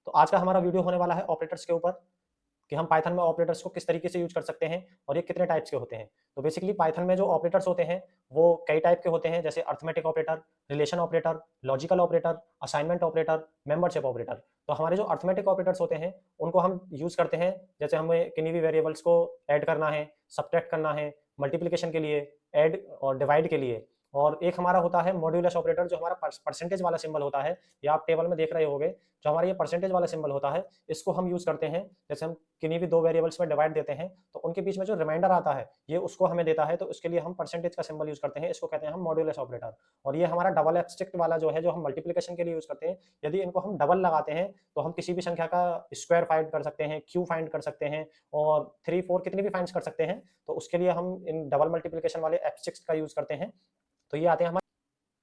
तो आज का हमारा वीडियो होने वाला है ऑपरेटर्स के ऊपर, कि हम पाइथन में ऑपरेटर्स को किस तरीके से यूज कर सकते हैं और ये कितने टाइप्स के होते हैं। तो बेसिकली पाइथन में जो ऑपरेटर्स होते हैं वो कई टाइप के होते हैं, जैसे arithmetic operator, relation operator, logical operator, assignment operator, membership operator. तो हमारे जो अर्थमेटिक ऑपरेटर्स होते हैं उनको हम यूज करते हैं जैसे हमें किन्हीं भी वेरिएबल्स को ऐड करना है, सब्ट्रैक्ट करना है, मल्टीप्लिकेशन के लिए, ऐड और डिवाइड के लिए। और एक हमारा होता है मॉड्यूलस ऑपरेटर, जो हमारा परसेंटेज वाला सिंबल होता है, या आप टेबल में देख रहे होंगे, जो हमारा ये परसेंटेज वाला सिंबल होता है, इसको हम यूज करते हैं जैसे हम किन्हीं भी दो वेरिएबल्स में डिवाइड देते हैं तो उनके बीच में जो रिमाइंडर आता है ये उसको हमें देता है, तो उसके लिए हम परसेंटेज का सिंबल यूज करते हैं, इसको कहते हैं हम मॉड्यूलस ऑपरेटर। और ये हमारा डबल एब्स्ट्रिक्ट वाला जो है, जो हम मल्टीप्लिकेशन के लिए यूज करते हैं, यदि इनको हम डबल लगाते हैं तो हम किसी भी संख्या का स्क्वायर फाइंड कर सकते हैं, क्यू फाइंड कर सकते हैं, और 3 4 कितनी भी फाइंड कर सकते हैं। तो उसके लिए हम इन डबल मल्टीप्लिकेशन वाले एब्स्ट्रिक्ट का यूज करते हैं। तो ये आते हैं हमारे।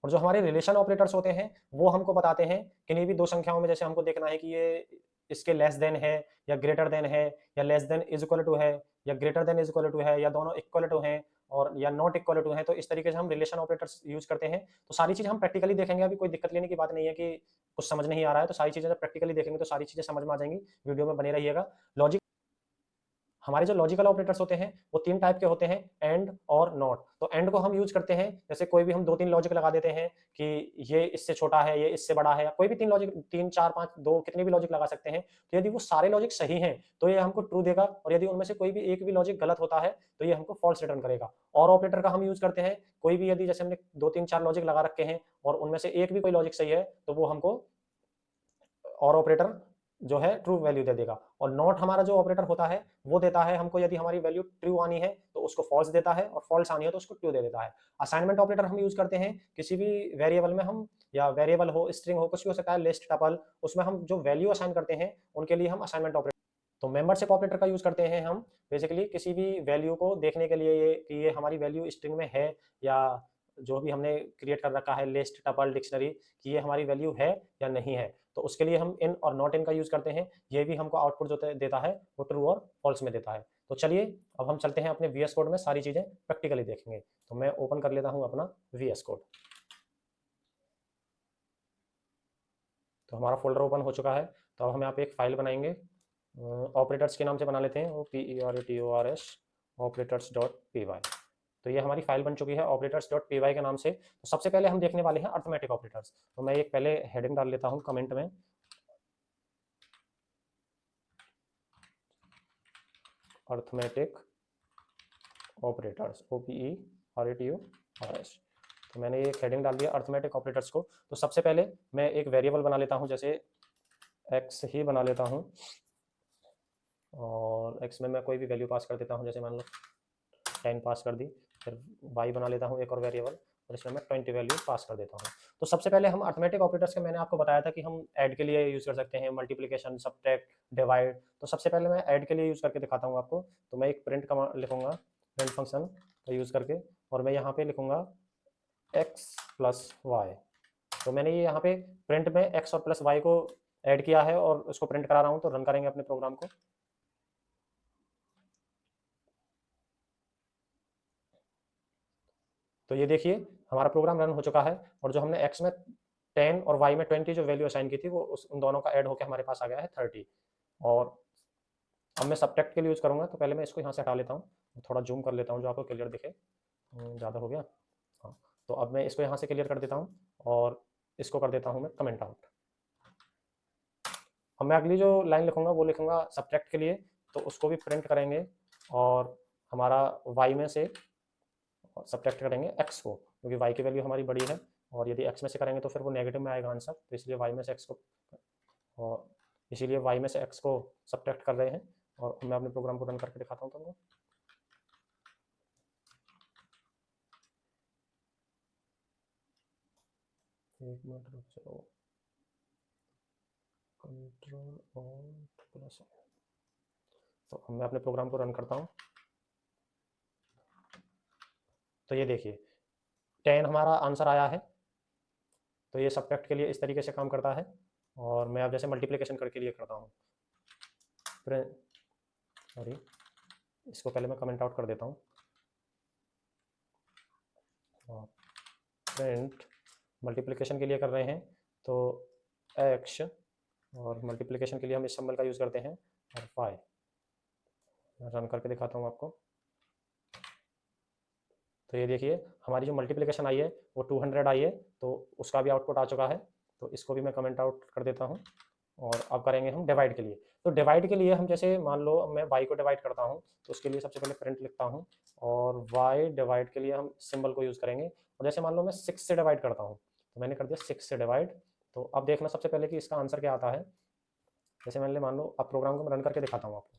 और जो हमारे रिलेशन ऑपरेटर्स होते हैं वो हमको बताते हैं किन्हीं भी दो संख्याओं में, जैसे हमको देखना है कि ये इसके लेस देन है या ग्रेटर देन है, या less than is equal to है, या greater than is equal to है, या दोनों इक्वल टू हैं, और या नॉट इक्वल टू है। तो इस तरीके से हम रिलेशन ऑपरेटर्स यूज करते हैं। तो सारी चीज हम प्रैक्टिकली देखेंगे, अभी कोई दिक्कत लेने की बात नहीं है कि कुछ समझ नहीं आ रहा है। तो सारी चीजें जब प्रैक्टिकली देखेंगे तो सारी चीजें समझ में आ जाएंगी। वीडियो में बने रहिएगा। लॉजिक हमारे जो लॉजिकल ऑपरेटर्स होते हैं वो 3 टाइप के होते हैं, एंड और नॉट। तो एंड को हम यूज करते हैं जैसे कोई भी हम 2 3 लॉजिक लगा देते हैं कि ये इससे छोटा है, ये इससे बड़ा है, या कोई भी 3 लॉजिक, 3 4 5 2 कितने भी लॉजिक लगा सकते हैं। तो यदि वो सारे लॉजिक सही हैं तो ये हमको ट्रू देगा, और यदि उनमें से कोई भी एक भी लॉजिक गलत होता है तो ये हमको फॉल्स रिटर्न करेगा। और ऑपरेटर का हम यूज करते हैं, कोई भी यदि जैसे हमने 2 3 4 लॉजिक लगा रखे हैं और उनमें से एक भी कोई लॉजिक सही है तो वो हमको और ऑपरेटर जो है ट्रू वैल्यू दे देगा। और नॉट हमारा जो ऑपरेटर होता है वो देता है हमको, यदि हमारी वैल्यू ट्रू आनी है तो उसको फॉल्स देता है, और फॉल्स आनी है तो उसको ट्रू दे देता है। असाइनमेंट ऑपरेटर हम यूज करते हैं किसी भी वेरिएबल में, हम या वेरिएबल हो, स्ट्रिंग हो, कुछ भी हो सकता है, लिस्ट, टपल, उसमें हम जो वैल्यू असाइन करते हैं उनके लिए हम असाइनमेंट ऑपरेटर। तो मेंबरशिप ऑपरेटर का यूज करते हैं हम बेसिकली किसी भी वैल्यू को देखने के लिए, ये कि ये हमारी वैल्यू स्ट्रिंग में है, या जो भी हमने क्रिएट कर रखा है लिस्ट, टपल, डिक्शनरी, कि ये हमारी वैल्यू है या नहीं है। तो उसके लिए हम इन और नॉट इन का यूज करते हैं। ये भी हमको आउटपुट जो देता है वो ट्रू और फॉल्स में देता है। तो चलिए अब हम चलते हैं अपने वीएस कोड में, सारी चीजें प्रैक्टिकली देखेंगे। तो मैं ओपन कर लेता हूं अपना वीएस कोड। तो हमारा फोल्डर ओपन हो चुका है। तो अब हम यहाँ पे एक फाइल बनाएंगे, ऑपरेटर्स के नाम से बना लेते हैं, वो PERATORS operators dot P Y. तो ये हमारी फाइल बन चुकी है ऑपरेटर्स डॉट पी वाई के नाम से। तो सबसे पहले हम देखने वाले हैं अर्थमेटिक ऑपरेटर्स। तो मैं एक पहले हेडिंग डाल लेता हूँ कमेंट में, अर्थमेटिक ऑपरेटर्स, OPERATORS। तो मैंने ये एक हेडिंग डाल दिया अर्थमेटिक ऑपरेटर्स को। तो सबसे पहले मैं एक वेरिएबल बना लेता हूँ, जैसे एक्स ही बना लेता हूँ, और एक्स में मैं कोई भी वैल्यू पास कर देता हूँ, जैसे मान लो 10 पास कर दी। फिर वाई बना लेता हूँ एक और वेरिएबल, और इसमें मैं 20 वैल्यू पास कर देता हूँ। तो सबसे पहले हम अर्थमेटिक ऑपरेटर्स के, मैंने आपको बताया था कि हम ऐड के लिए यूज कर सकते हैं, मल्टीप्लिकेशन, सब्ट्रैक्ट, डिवाइड। तो सबसे पहले मैं ऐड के लिए यूज करके दिखाता हूँ आपको। तो मैं एक प्रिंट लिखूंगा, प्रिंट फंक्शन का यूज करके, और मैं यहाँ पे लिखूंगा एक्स प्लस वाई। तो मैंने ये यहाँ पे प्रिंट में एक्स और प्लस वाई को ऐड किया है और उसको प्रिंट करा रहा हूँ। तो रन करेंगे अपने प्रोग्राम को। तो ये देखिए हमारा प्रोग्राम रन हो चुका है, और जो हमने एक्स में 10 और वाई में 20 जो वैल्यू असाइन की थी वो उन दोनों का ऐड होकर हमारे पास आ गया है 30। और अब मैं सब्ट्रैक्ट के लिए यूज करूंगा। तो पहले मैं इसको यहाँ से हटा लेता हूँ, थोड़ा जूम कर लेता हूँ जो आपको क्लियर दिखे। ज़्यादा हो गया। हाँ, तो अब मैं इसको यहाँ से क्लियर कर देता हूँ, और इसको कर देता हूँ मैं कमेंट आउट। अब मैं अगली जो लाइन लिखूंगा वो लिखूंगा सब्ट्रैक्ट के लिए, तो उसको भी प्रिंट करेंगे, और हमारा वाई में से सब्ट्रैक्ट करेंगे एक्स को, क्योंकि वाई की वैल्यू हमारी बड़ी है, और यदि एक्स में से करेंगे तो फिर वो नेगेटिव में आएगा आंसर। तो इसलिए वाई में से एक्स को, और इसीलिए वाई में से एक्स को सब्ट्रैक्ट कर रहे हैं। और मैं अपने प्रोग्राम को रन करके दिखाता हूँ तुमको। एक मिनट रुक जाओ, कंट्रोल ऑल्ट प्लस। तो मैं अपने प्रोग्राम को रन करता हूँ। तो ये देखिए 10 हमारा आंसर आया है। तो ये सब्ट्रैक्ट के लिए इस तरीके से काम करता है। और मैं अब जैसे मल्टीप्लिकेशन करके लिए करता हूँ, सॉरी, इसको पहले मैं कमेंट आउट कर देता हूँ। प्रिंट मल्टीप्लिकेशन के लिए कर रहे हैं, तो एक्स और मल्टीप्लिकेशन के लिए हम इस सिंबल का यूज़ करते हैं और 5। रन करके दिखाता हूँ आपको। तो ये देखिए हमारी जो मल्टीप्लिकेशन आई है वो 200 आई है, तो उसका भी आउटपुट आ चुका है। तो इसको भी मैं कमेंट आउट कर देता हूँ। और अब करेंगे हम डिवाइड के लिए। तो डिवाइड के लिए हम जैसे मान लो मैं y को डिवाइड करता हूँ, तो उसके लिए सबसे पहले प्रिंट लिखता हूँ और y डिवाइड के लिए हम सिंबल को यूज़ करेंगे। और जैसे मान लो मैं 6 से डिवाइड करता हूँ, तो मैंने कर दिया 6 से डिवाइड। तो अब देखना सबसे पहले कि इसका आंसर क्या आता है। जैसे मैंने मान लो अब प्रोग्राम को मैं रन करके दिखाता हूँ आपको।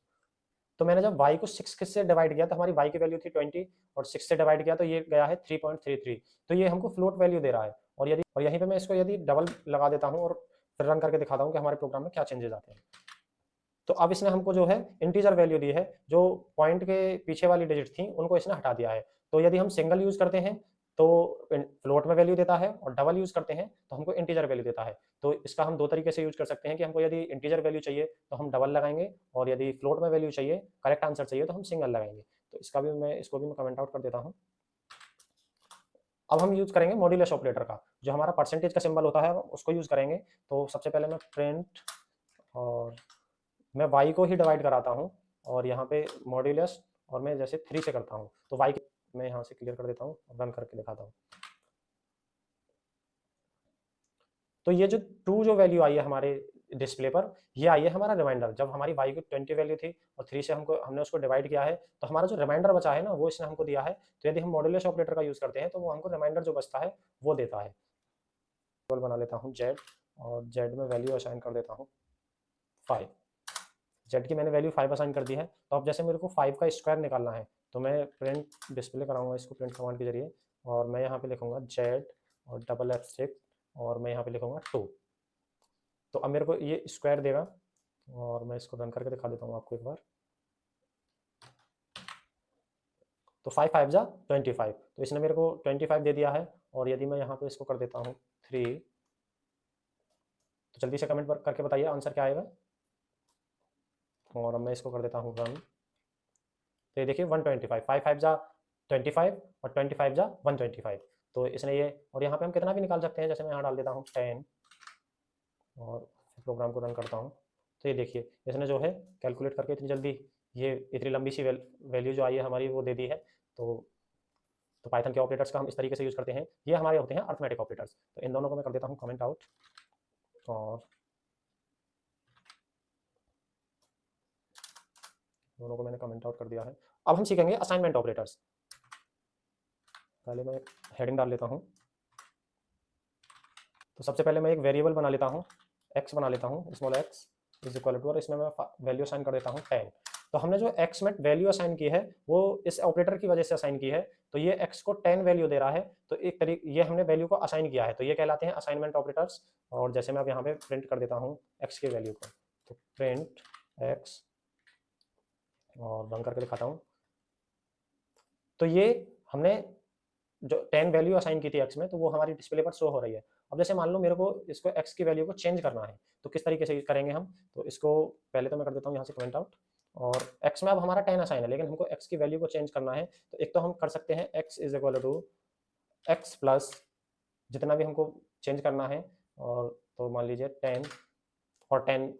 तो मैंने जब y को 6 से डिवाइड किया तो हमारी y की वैल्यू थी 20 और 6 से डिवाइड किया तो ये गया है 3.33। तो ये हमको फ्लोट वैल्यू दे रहा है। और यहीं पे मैं इसको यदि डबल लगा देता हूँ और फिर रन करके दिखाता हूँ कि हमारे प्रोग्राम में क्या चेंजेस आते हैं। तो अब इसने हमको जो है इंटीजर वैल्यू दी है, जो पॉइंट के पीछे वाली डिजिट थी उनको इसने हटा दिया है। तो यदि हम सिंगल यूज करते हैं तो फ्लोट में वैल्यू देता है और डबल यूज करते हैं तो हमको इंटीजर वैल्यू देता है। तो इसका हम दो तरीके से यूज कर सकते हैं कि हमको यदि इंटीजर वैल्यू चाहिए तो हम डबल लगाएंगे और यदि फ्लोट में वैल्यू चाहिए, करेक्ट आंसर चाहिए, तो हम सिंगल लगाएंगे। तो इसको भी मैं कमेंट आउट कर देता हूँ। अब हम यूज करेंगे मॉड्यूलस ऑपरेटर का, जो हमारा परसेंटेज का सिंबल होता है उसको यूज करेंगे। तो सबसे पहले मैं प्रिंट और मैं y को ही डिवाइड कराता हूँ और यहाँ पे मॉड्यूलस और मैं जैसे 3 से करता हूँ तो y मैं यहाँ से क्लियर कर देता हूँ, रन करके दिखाता हूँ। तो ये जो 2 जो वैल्यू आई है हमारे डिस्प्ले पर, ये आई है हमारा रिमाइंडर। जब हमारी y की 20 वैल्यू थी और 3 से हमने उसको डिवाइड किया है तो हमारा जो रिमाइंडर बचा है ना वो इसने हमको दिया है। तो यदि हम मॉड्यूलस ऑपरेटर का यूज करते हैं तो वो हमको रिमाइंडर जो बचता है वो देता है। बना लेता हूँ z और z में वैल्यू असाइन कर देता हूँ 5। z की मैंने वैल्यू 5 असाइन कर दी है। तो अब जैसे मेरे को 5 का स्क्वायर निकालना है तो मैं प्रिंट डिस्प्ले कराऊंगा इसको प्रिंट कमांड के जरिए और मैं यहाँ पे लिखूंगा z और डबल F6 और मैं यहाँ पे लिखूंगा 2। तो अब मेरे को ये स्क्वायर देगा और मैं इसको रन करके दिखा देता हूँ आपको एक बार। तो 5 5 जा 25, तो इसने मेरे को 25 दे दिया है। और यदि मैं यहाँ पे इसको कर देता हूँ 3, तो जल्दी से कमेंट करके बताइए आंसर क्या आएगा। और अब मैं इसको कर देता हूँ रन। तो ये देखिए 125, 5 5 जा 25 और 25 जा 125। तो इसने ये, और यहाँ पे हम कितना भी निकाल सकते हैं, जैसे मैं यहाँ डाल देता हूँ 10 और प्रोग्राम को रन करता हूँ। तो ये देखिए इसने जो है कैलकुलेट करके इतनी जल्दी ये इतनी लंबी सी वैल्यू जो आई है हमारी वो दे दी है। तो पाइथन के ऑपरेटर्स का हम इस तरीके से यूज करते हैं। ये हमारे होते हैं अर्थमेटिक ऑपरेटर्स। तो इन दोनों को मैं कर देता हूँ कमेंट आउट और दोनों को मैंने कमेंट आउट कर दिया है। अब हम सीखेंगे असाइनमेंट ऑपरेटर्स। पहले मैं हेडिंग डाल लेता हूँ। तो सबसे पहले मैं एक वेरिएबल बना लेता हूँ, x बना लेता हूँ, small x is equal to, और इसमें मैं वैल्यू असाइन कर देता हूँ 10। तो हमने जो x में वैल्यू असाइन की है वो इस ऑपरेटर की वजह से असाइन की है। तो ये x को 10 वैल्यू दे रहा है। तो एक तरीके ये हमने वैल्यू को असाइन किया है, तो ये कहलाते हैं असाइनमेंट ऑपरेटर्स। और जैसे मैं अब यहाँ पे प्रिंट कर देता हूँ x की वैल्यू को, तो प्रिंट x और रन करके दिखाता हूँ। तो ये हमने जो 10 वैल्यू असाइन की थी x में, तो वो हमारी डिस्प्ले पर शो हो रही है। अब जैसे मान लो मेरे को इसको x की वैल्यू को चेंज करना है, तो किस तरीके से करेंगे हम। तो इसको पहले तो मैं कर देता हूँ यहाँ से कमेंट आउट। और x में अब हमारा 10 असाइन है, लेकिन हमको x की वैल्यू को चेंज करना है। तो एक तो हम कर सकते हैं x is equal to x plus जितना भी हमको चेंज करना है, और तो मान लीजिए 10 और 10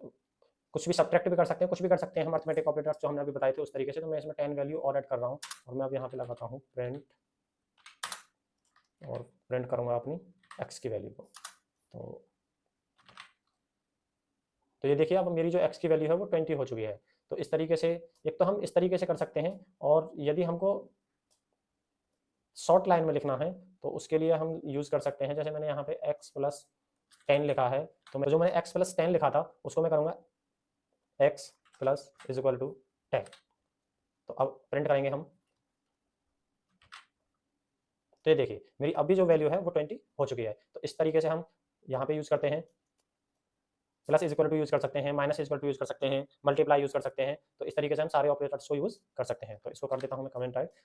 कुछ भी सब्ट्रैक्ट भी कर सकते हैं, कुछ भी कर सकते हैं हम अर्थमेटिक ऑपरेटर्स जो हमने अभी बताए थे उस तरीके से। तो मैं इसमें 10 वैल्यू और ऐड कर रहा हूँ और मैं अब यहाँ पे लगाता हूँ प्रिंट और प्रिंट करूँगा अपनी x की वैल्यू को। तो ये देखिए अब मेरी जो x की वैल्यू है वो 20 हो चुकी है। तो इस तरीके से एक तो हम इस तरीके से कर सकते हैं, और यदि हमको शॉर्ट लाइन में लिखना है तो उसके लिए हम यूज कर सकते हैं, जैसे मैंने यहाँ पे x प्लस 10 लिखा है, तो मैं जो मैंने x प्लस 10 लिखा था उसको मैं करूँगा x plus is equal to 10। तो अब प्रिंट करेंगे हम। तो ये देखिए मेरी अभी जो वैल्यू है वो 20 हो चुकी है। तो इस तरीके से हम यहाँ पे यूज करते हैं, plus is equal to use कर सकते हैं, minus is equal to use कर सकते हैं, मल्टीप्लाई यूज कर सकते हैं। तो इस तरीके से हम सारे ऑपरेटर्स को यूज कर सकते हैं। तो इसको कर देता हूँ मैं कमेंट राइट।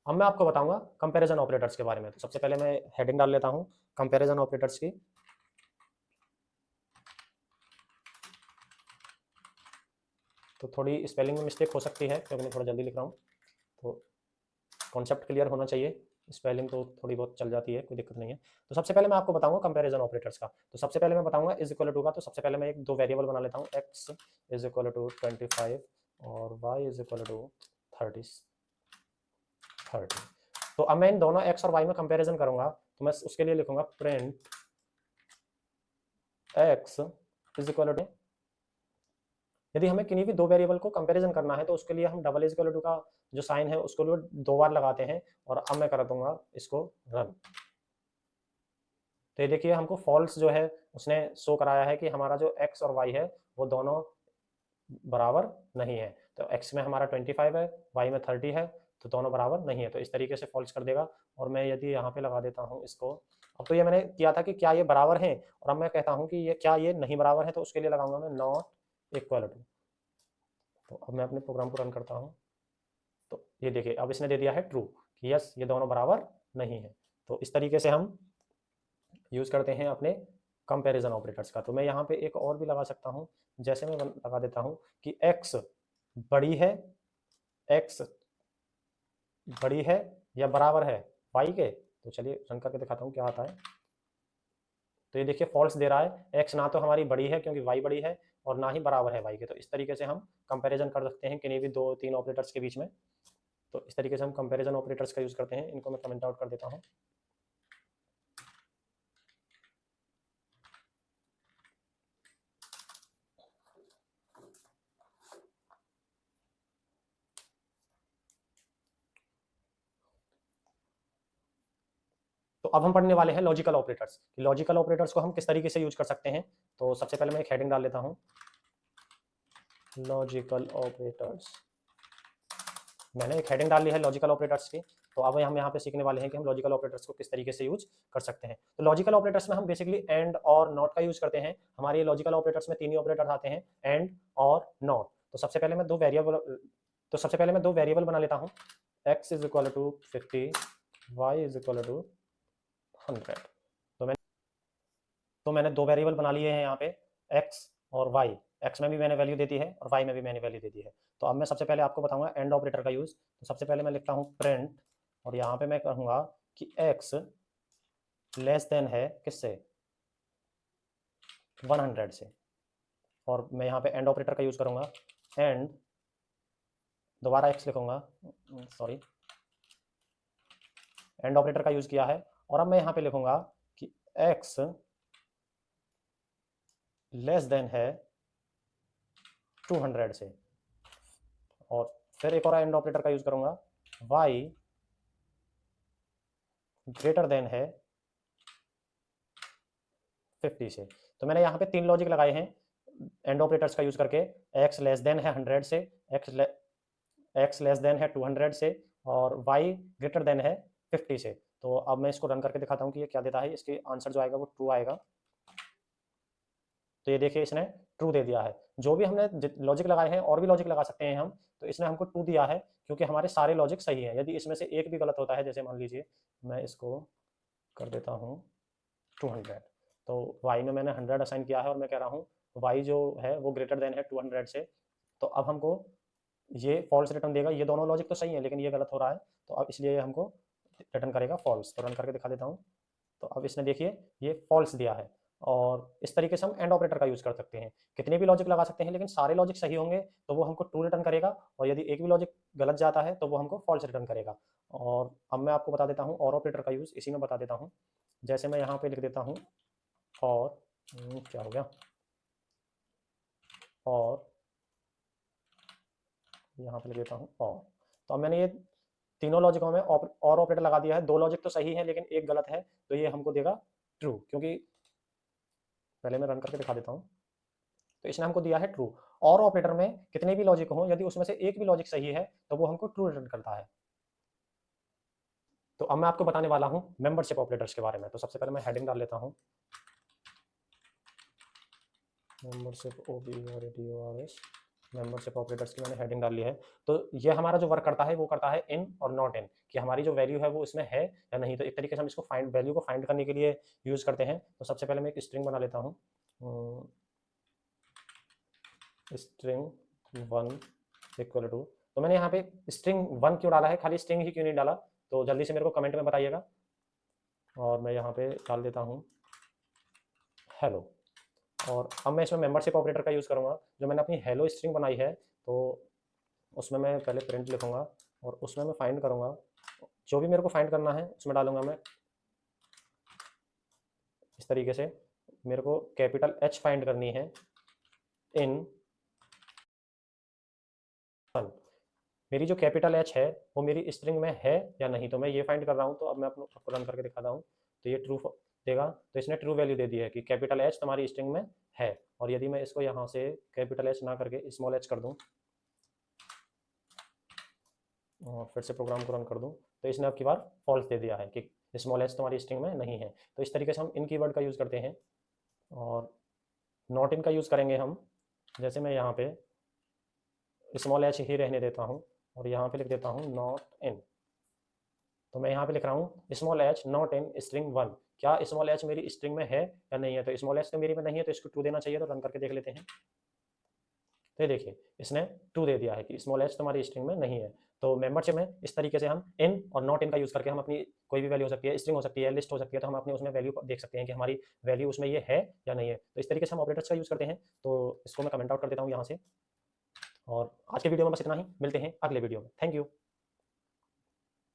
अब मैं आपको बताऊंगा कंपैरिजन ऑपरेटर्स के बारे में। तो सबसे पहले मैं हेडिंग डाल लेता हूँ कंपैरिजन ऑपरेटर्स की। तो थोड़ी स्पेलिंग में मिस्टेक हो सकती है क्योंकि मैं थोड़ा जल्दी लिख रहा हूँ, तो कॉन्सेप्ट क्लियर होना चाहिए। स्पेलिंग तो थोड़ी बहुत चल जाती है, कोई दिक्कत नहीं है। तो सबसे पहले मैं आपको बताऊंगा कंपैरिजन ऑपरेटर्स का। तो सबसे पहले मैं बताऊंगा इज इक्वल टू का। तो सबसे पहले मैं एक दो वेरिएबल बना लेता हूँ, x इज इक्वल टू 25 और y इज इक्वल टू 30। तो अब मैं इन दोनों x और y में कंपैरिजन करूंगा, तो मैं उसके लिए लिखूंगा print x is equal to. यदि हमें किन्हीं भी दो वेरिएबल को कंपैरिजन करना है तो उसके लिए हम डबल इज इक्वल टू का जो साइन है उसको दो बार लगाते हैं। और अब मैं कर दूंगा इसको रन। तो ये देखिए हमको फॉल्स जो है उसने शो कराया है कि हमारा जो x और y है वो दोनों बराबर नहीं है। तो x में हमारा 25 है, y में 30 है, तो दोनों बराबर नहीं है। तो इस तरीके से फॉल्स कर देगा। और मैं यदि यहाँ पे लगा देता हूँ इसको, अब तो ये मैंने किया था कि क्या ये बराबर है, और अब मैं कहता हूँ कि ये क्या ये नहीं बराबर है, तो उसके लिए लगाऊंगा मैं नॉट इक्वल टू। तो अब मैं अपने प्रोग्राम को रन करता हूँ, तो ये देखिए अब इसने दे दिया है ट्रू कि यस ये दोनों बराबर नहीं है। तो इस तरीके से हम यूज करते हैं अपने कंपैरिजन ऑपरेटर्स का। तो मैं यहाँ पे एक और भी लगा सकता हूँ, जैसे मैं लगा देता हूँ कि x बड़ी है, x बड़ी है या बराबर है y के। तो चलिए रन करके दिखाता हूँ क्या आता है। तो ये देखिए फॉल्स दे रहा है, x ना तो हमारी बड़ी है क्योंकि y बड़ी है, और ना ही बराबर है y के। तो इस तरीके से हम कंपैरिजन कर सकते हैं किन्हीं भी दो तीन ऑपरेटर्स के बीच में। तो इस तरीके से हम कंपैरिजन ऑपरेटर्स का यूज करते हैं। इनको मैं कमेंट आउट कर देता हूँ। तो अब हम पढ़ने वाले हैं लॉजिकल ऑपरेटर्स। लॉजिकल ऑपरेटर्स को हम किस तरीके से यूज कर सकते हैं। तो सबसे पहले मैं एक हेडिंग डाल लेता हूँ, लॉजिकल ऑपरेटर्स। मैंने एक हेडिंग डाल ली है लॉजिकल ऑपरेटर्स की। तो अब हम यहाँ पे सीखने वाले हैं कि हम लॉजिकल ऑपरेटर्स को किस तरीके से यूज कर सकते हैं। तो लॉजिकल ऑपरेटर्स में हम बेसिकली एंड और नॉट का यूज करते हैं। हमारे लॉजिकल ऑपरेटर्स में तीन ही ऑपरेटर्स आते हैं, एंड और नॉट। तो सबसे पहले मैं दो वेरिएबल बना लेता हूँ, x is equal to 50, y is equal to 100। तो मैंने दो वेरिएबल बना लिए हैं यहाँ पे, x और y। x में भी मैंने वैल्यू दे दी है और y में भी मैंने वैल्यू दे दी है। तो अब मैं सबसे पहले आपको बताऊंगा एंड ऑपरेटर का यूज। तो सबसे पहले मैं लिखता हूँ प्रिंट, और यहाँ पे मैं कहूँगा कि x लेस देन है किससे, 100 से। और मैं यहाँ पे एंड ऑपरेटर का यूज करूँगा, एंड दोबारा x लिखूंगा, सॉरी, एंड ऑपरेटर का यूज किया है। और अब मैं यहाँ पे लिखूंगा कि x लेस देन है 200 से। और फिर एक और एंड ऑपरेटर का यूज करूंगा, y ग्रेटर देन है 50 से। तो मैंने यहाँ पे तीन लॉजिक लगाए हैं एंड ऑपरेटर्स का यूज करके। x लेस देन है 100 से, x लेस देन है 200 से, और y ग्रेटर देन है 50 से। तो अब मैं इसको रन करके दिखाता हूँ कि ये क्या देता है। इसके आंसर जो आएगा वो ट्रू आएगा। तो ये देखिए इसने ट्रू दे दिया है। जो भी हमने लॉजिक लगाए हैं, और भी लॉजिक लगा सकते हैं हम, तो इसने हमको ट्रू दिया है क्योंकि हमारे सारे लॉजिक सही हैं। यदि इसमें से एक भी गलत होता है, जैसे मान लीजिए मैं इसको कर देता हूँ 200, तो y में मैंने 100 असाइन किया है और मैं कह रहा हूँ y जो है वो ग्रेटर देन है 200 से। तो अब हमको ये फॉल्स रिटर्न देगा। ये दोनों लॉजिक तो सही है लेकिन ये गलत हो रहा है, तो अब इसलिए ये हमको रिटर्न करेगा फॉल्स। तो रन करके दिखा देता हूँ। तो अब इसने देखिए ये फॉल्स दिया है। और इस तरीके से हम एंड ऑपरेटर का यूज कर सकते हैं। कितने भी लॉजिक लगा सकते हैं, लेकिन सारे लॉजिक सही होंगे तो वो हमको ट्रू रिटर्न करेगा, और यदि एक भी लॉजिक गलत जाता है तो वो हमको फॉल्स रिटर्न करेगा। और अब मैं आपको बता देता हूँ और ऑपरेटर का यूज इसी में बता देता हूँ। जैसे मैं यहाँ पे लिख देता हूँ और क्या हो गया, और यहाँ पे लिख देता हूँ और। तो अब मैंने ये तीनों लॉजिकों में और ऑपरेटर लगा दिया है। दो लॉजिक तो सही है लेकिन एक गलत है, तो ये हमको देगा ट्रू। क्योंकि पहले मैं रन करके दिखा देता हूँ। तो इसने हमको दिया है ट्रू। और ऑपरेटर में कितने भी लॉजिक हों, यदि उसमें से एक भी लॉजिक सही है तो वो हमको ट्रू रिटर्न करता है। तो अब मैं आपको बताने वाला हूँ मेंबरशिप ऑपरेटर्स के बारे में। तो सबसे पहले मैं हेडिंग डाल लेता हूँ, मेंबरशिप OPERATORS। मेंबरशिप ऑपरेटर्स की मैंने हेडिंग डाल ली है। तो ये हमारा जो वर्क करता है वो करता है इन और नॉट इन, कि हमारी जो वैल्यू है वो इसमें है या नहीं। तो एक तरीके से हम इसको वैल्यू को फाइंड करने के लिए यूज करते हैं। तो सबसे पहले मैं एक स्ट्रिंग बना लेता हूँ, string 1 इक्वल टू। तो मैंने यहाँ पे string 1 क्यों डाला है, खाली string ही क्यों नहीं डाला, तो जल्दी से मेरे को कमेंट में बताइएगा। और मैं यहाँ पे डाल देता हूँ हेलो। और अब मैं इसमें मेंबरशिप ऑपरेटर का यूज़ करूँगा। जो मैंने अपनी हेलो स्ट्रिंग बनाई है तो उसमें मैं पहले प्रिंट लिखूँगा और उसमें मैं फाइंड करूँगा, जो भी मेरे को फाइंड करना है उसमें डालूँगा मैं इस तरीके से। मेरे को कैपिटल H फाइंड करनी है इन वन। मेरी जो कैपिटल H है वो मेरी स्ट्रिंग में है या नहीं, तो मैं ये फाइंड कर रहा हूँ। तो अब मैं आपको रन करके दिखाता हूँ। तो ये ट्रू देगा, तो इसने ट्रू वैल्यू दे दी है कि कैपिटल H तुम्हारी स्ट्रिंग में है। और यदि मैं इसको यहाँ से कैपिटल H ना करके स्मॉल h कर दूँ और फिर से प्रोग्राम को रन कर दूँ, तो इसने अब की बार फॉल्स दे दिया है कि स्मॉल h तुम्हारी स्ट्रिंग में नहीं है। तो इस तरीके से हम इन कीवर्ड का यूज़ करते हैं। और नॉट इन का यूज़ करेंगे हम। जैसे मैं यहाँ पे स्मॉल h ही रहने देता हूँ और यहाँ पे लिख देता हूँ नॉट इन। तो मैं यहाँ पे लिख रहा हूँ small h not in string 1। क्या स्मॉल h मेरी स्ट्रिंग में है या नहीं है? तो स्मॉल h तो मेरी में नहीं है, तो इसको 2 देना चाहिए। तो रन करके देख लेते हैं। तो ये देखिए इसने 2 दे दिया है कि स्मॉल h तुम्हारी स्ट्रिंग में नहीं है। तो मेंबरशिप में इस तरीके से हम इन और नॉट इन का यूज़ करके हम अपनी कोई भी वैल्यू हो सकती है, स्ट्रिंग हो सकती है, लिस्ट हो सकती है, तो हम अपने उसमें वैल्यू देख सकते हैं कि हमारी वैल्यू उसमें ये है या नहीं है। तो इस तरीके से हम ऑपरेटर्स का यूज़ करते हैं। तो इसको मैं कमेंट आउट कर देता हूँ यहाँ से। और आज के वीडियो में बस इतना ही। मिलते हैं अगले वीडियो में। Thank you.